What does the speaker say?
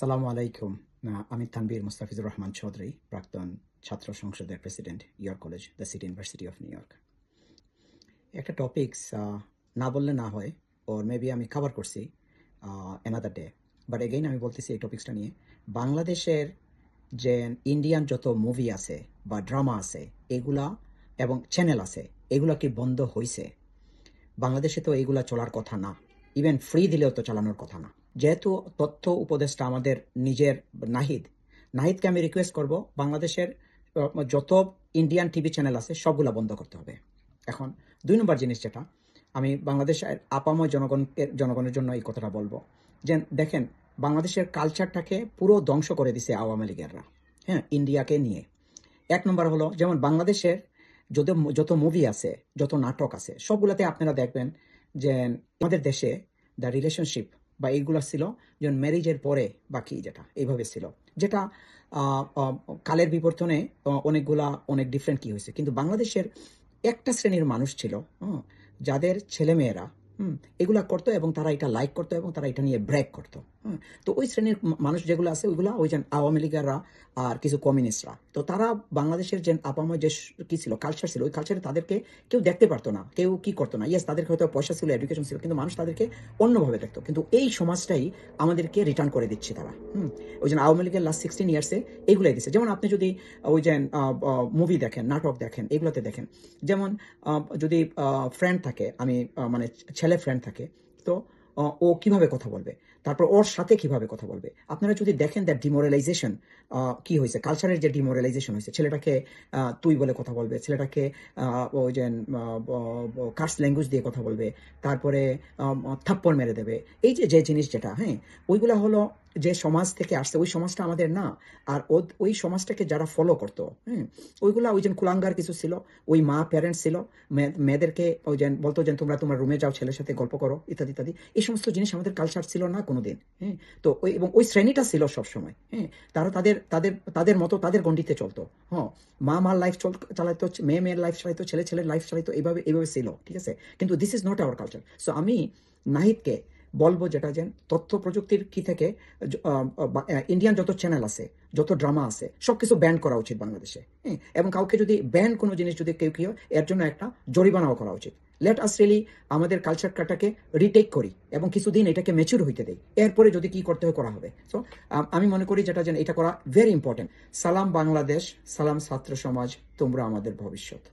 আসসালামু আলাইকুম। আমি তানভীর মুস্তাফিজুর রহমান চৌধুরী, প্রাক্তন ছাত্র সংসদের president, York college, the city university of new York. একটা টপিকস না বললে না হয়, ওর মেবি আমি কভার করছি অ্যানাদার ডে, বাট এগেইন আমি বলতেছি এই টপিক্সটা নিয়ে। বাংলাদেশের যে ইন্ডিয়ান যত মুভি আছে বা ড্রামা আছে এগুলা এবং চ্যানেল আছে, এগুলা কি বন্ধ হয়েছে? বাংলাদেশে তো এইগুলা চলার কথা না, ইভেন ফ্রি দিলেও তো চালানোর কথা না। যেহেতু তথ্য উপদেষ্টা আমাদের নিজের নাহিদকে আমি রিকোয়েস্ট করব বাংলাদেশের যত ইন্ডিয়ান টিভি চ্যানেল আছে সবগুলা বন্ধ করতে হবে। এখন 2 নম্বর জিনিস যেটা আমি বাংলাদেশের আপাময় জনগণের জন্য এই কথাটা বলবো, যে দেখেন বাংলাদেশের কালচারটাকে পুরো ধ্বংস করে দিছে আওয়ামী লীগেররা, হ্যাঁ, ইন্ডিয়াকে নিয়ে। 1 নম্বর হলো যেমন বাংলাদেশের যত যত মুভি আছে, যত নাটক আছে, সবগুলোতে আপনারা দেখবেন যে আমাদের দেশে দ্য রিলেশনশিপ বা এইগুলো ছিল যেমন ম্যারেজের পরে বা কি, যেটা এইভাবে ছিল, যেটা কালের বিবর্তনে অনেক ডিফারেন্ট কি হয়েছে। কিন্তু বাংলাদেশের একটা শ্রেণীর মানুষ ছিল, যাদের ছেলেমেয়েরা এগুলা করতো এবং তারা এটা লাইক করতো এবং তারা এটা নিয়ে ব্র্যাক করতো। তো ওই শ্রেণীর মানুষ যেগুলো আছে ওইগুলা ওই যে আওয়ামী লীগেররা আর কিছু কমিউনিস্টরা, তো তারা বাংলাদেশের যে আপাময় যে কি ছিল, কালচার ছিল, ওই কালচারে তাদেরকে কেউ দেখতে পারতো না, কেউ কি করতো না। ইয়েস, তাদেরকে হয়তো পয়সা ছিল, এডুকেশন ছিল, কিন্তু মানুষ তাদেরকে অন্যভাবে দেখতো। কিন্তু এই সমাজটাই আমাদেরকে রিটার্ন করে দিচ্ছে তারা। ওই যে আওয়ামী লীগের লাস্ট 16 ইয়ার্সে এইগুলাই দিচ্ছে। যেমন আপনি যদি ওই যে মুভি দেখেন, নাটক দেখেন, এগুলোতে দেখেন, যেমন যদি ফ্রেন্ড থাকে, আমি মানে ছেলে ফ্রেন্ড থাকে, তো ও কিভাবে কথা বলবে, তারপর ওর সাথে কিভাবে কথা বলবে, আপনারা যদি দেখেন দ্যাট ডিমোরালাইজেশন কি হয়েছে, কালচারের যে ডিমোরালাইজেশন হয়েছে, ছেলেটাকে তুই বলে কথা বলবে, ছেলেটাকে ওই যে কার্স ল্যাঙ্গুয়েজ দিয়ে কথা বলবে, তারপরে থাপ্পড় মেরে দেবে। এই যে যে জিনিস যেটা, হ্যাঁ, ওইগুলা হলো যে সমাজ থেকে আসছে, ওই সমাজটা আমাদের না। আর ওই সমাজটাকে যারা ফলো করতো, ওইগুলা ওই যে কুলাঙ্গার কিছু ছিল, ওই মা প্যারেন্টস ছিল, মেয়েদেরকে ওই যে বলতো যে তোমরা তোমার রুমে যাও, ছেলের সাথে গল্প করো, ইত্যাদি ইত্যাদি। এই সমস্ত জিনিস আমাদের কালচার ছিল না কোনোদিন। হ্যাঁ, তো ওই এবং ওই শ্রেণীটা ছিল সবসময়, হ্যাঁ, তারা তাদের তাদের তাদের মতো তাদের গণ্ডিতে চলতো। হ্যাঁ, মা মার লাইফ চালাইতো, মেয়ের লাইফ চালাইতো, ছেলের লাইফ চালাইতো, এইভাবে এইভাবে ছিল, ঠিক আছে। কিন্তু this is not our culture. So আমি নাহিদকে বলবো যেটা, যে তথ্য প্রযুক্তির কি থেকে ইন্ডিয়ান যত চ্যানেল আছে, যত ড্রামা আছে, সবকিছু ব্যান করা উচিত বাংলাদেশে। হ্যাঁ, এবং কাউকে যদি ব্যান কোনো জিনিস যদি কেউ এর জন্য একটা জরিমানাও করা উচিত। লেট আস রিয়েলি আমাদের কালচারটাকে রিটেক করি এবং কিছুদিন এটাকে ম্যাচিউর হইতে দেই, এরপরে যদি কি করতে হয় করা হবে। সো আমি মনে করি যেটা, যেন এটা করা ভেরি ইম্পর্টেন্ট। সালাম বাংলাদেশ, সালাম ছাত্র সমাজ, তোমরা আমাদের ভবিষ্যৎ।